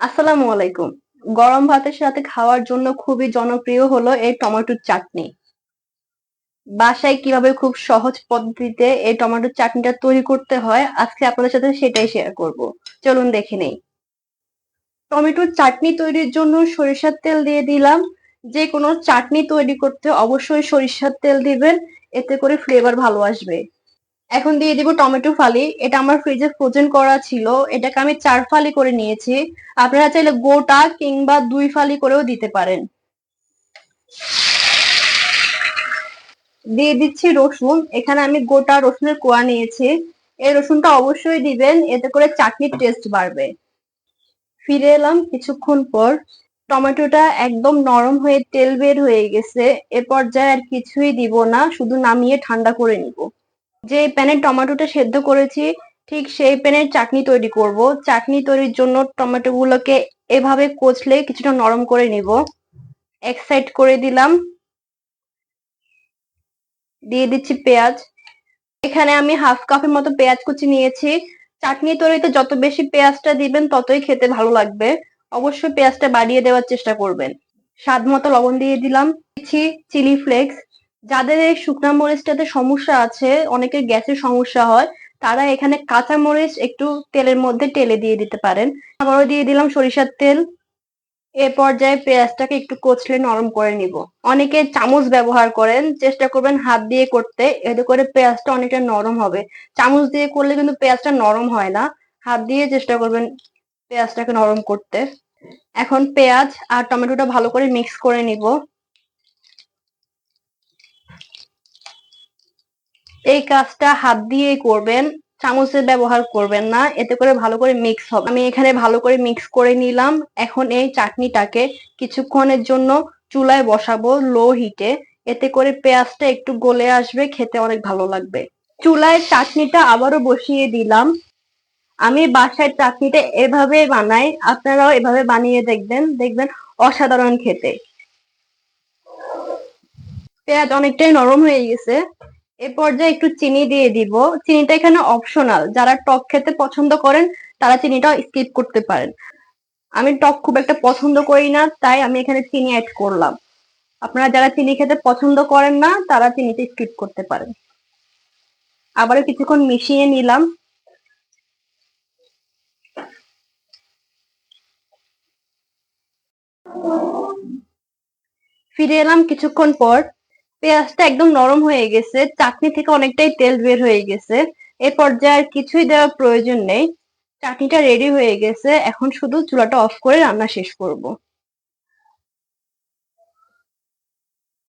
আসসালামু আলাইকুম। গরম ভাতের সাথে খাওয়ার জন্য খুবই জনপ্রিয় হলো এই টমেটোর চাটনি। বাসায় কিভাবে খুব সহজ পদ্ধতিতে এই টমেটোর চাটনিটা তৈরি করতে হয় আজকে আপনাদের সাথে সেটাই শেয়ার করব। চলুন দেখে নেই। টমেটোর চাটনি তৈরির জন্য সরিষার তেল দিয়ে দিলাম। যে কোনো চাটনি তৈরি করতে অবশ্যই সরিষার তেল দিবেন, এতে করে ফ্লেভার ভালো আসবে। এখন দিয়ে দিব টমেটো ফালি। এটা আমার ফ্রিজে ফ্রোজেন করা ছিল। এটাকে আমি ৪ ফালি করে নিয়েছি। আপনারা চাইলে গোটা কিংবা ২ ফালি করেও দিতে পারেন। দিয়ে দিচ্ছি রসুন। এখানে আমি গোটা রসুনের কোয়া নিয়েছি। এই রসুনটা অবশ্যই দিবেন, এতে করে চাটনির টেস্ট বাড়বে। ফিরে এলাম কিছুক্ষণ পর। টমেটোটা একদম নরম হয়ে তেল বের হয়ে গেছে। এ পর্যায়ে আর কিছুই দিব না, শুধু নামিয়ে ঠান্ডা করে নিব। যে প্যানে টমেটোটা সেদ্ধ করেছি ঠিক সেই প্যানে চাটনি তৈরি করব। চাটনি তৈরির জন্য টমেটো গুলোকে এভাবে কচলে কিছুটা নরম করে নিব। এক সাইড করে দিলাম। দিয়ে দিচ্ছি পেঁয়াজ। এখানে আমি হাফ কাপের মতো পেঁয়াজ কুচি নিয়েছি। চাটনি তৈরিতে যত বেশি পেঁয়াজটা দিবেন ততই খেতে ভালো লাগবে। অবশ্যই পেঁয়াজটা বাড়িয়ে দেওয়ার চেষ্টা করবেন। স্বাদ মতো লবণ দিয়ে দিলাম। দিচ্ছি চিলি ফ্লেক্স। যাদের এই শুকনা মরিচটাতে সমস্যা আছে, অনেকের গ্যাসের সমস্যা হয়, তারা এখানে কাঁচা মরিচ একটু তেলের মধ্যে টেলে দিয়ে দিতে পারেন। আবারও দিয়ে দিলাম সরিষার তেল। এ পর্যায়ে পেঁয়াজটাকে একটু কচলে নরম করে নিব। অনেকে চামচ ব্যবহার করেন, চেষ্টা করবেন হাত দিয়ে করতে, এতে করে পেঁয়াজটা অনেকটা নরম হবে। চামচ দিয়ে করলে কিন্তু পেঁয়াজটা নরম হয় না। হাত দিয়ে চেষ্টা করবেন পেঁয়াজটাকে নরম করতে। এখন পেঁয়াজ আর টমেটোটা ভালো করে মিক্স করে নিব। এই কাজটা হাত দিয়েই করবেন, চামচের ব্যবহার করবেন না, এতে করে ভালো করে মিক্স হবে। আমি এখানে ভালো করে মিক্স করে নিলাম। এখন এই চাটনিটাকে কিছুক্ষণের জন্য চুলায় বসাবো লো হিটে, এতে করে পেঁয়াজটা একটু গলে আসবে, খেতে অনেক ভালো লাগবে। চুলায় চাটনিটা আবারও বসিয়ে দিলাম। আমি বাসায় চাটনিটা এভাবে বানাই, আপনারাও এভাবে বানিয়ে দেখবেন, দেখবেন অসাধারণ খেতে। পেঁয়াজ অনেকটাই নরম হয়ে গেছে। এ পর্যায়ে একটু চিনি দিয়ে দিব। চিনিটা এখানে অপশনাল, যারা টক খেতে পছন্দ করেন তারা চিনিটা স্কিপ করতে পারেন। আমি টক খুব একটা পছন্দ করি না, তাই আমি এখানে চিনি অ্যাড করলাম। আপনারা যারা চিনি খেতে পছন্দ করেন না তারা চিনিটা স্কিপ করতে পারেন। আবারও কিছুক্ষণ মিশিয়ে নিলাম। ফিরে এলাম কিছুক্ষণ পর। পেঁয়াজটা একদম নরম হয়ে গেছে, চাটনি থেকে অনেকটাই তেল বের হয়ে গেছে। এ পর্যায়ে আর কিছুই দেওয়ার প্রয়োজন নেই। চাটনিটা রেডি হয়ে গেছে, এখন শুধু চুলাটা অফ করে রান্না শেষ করব।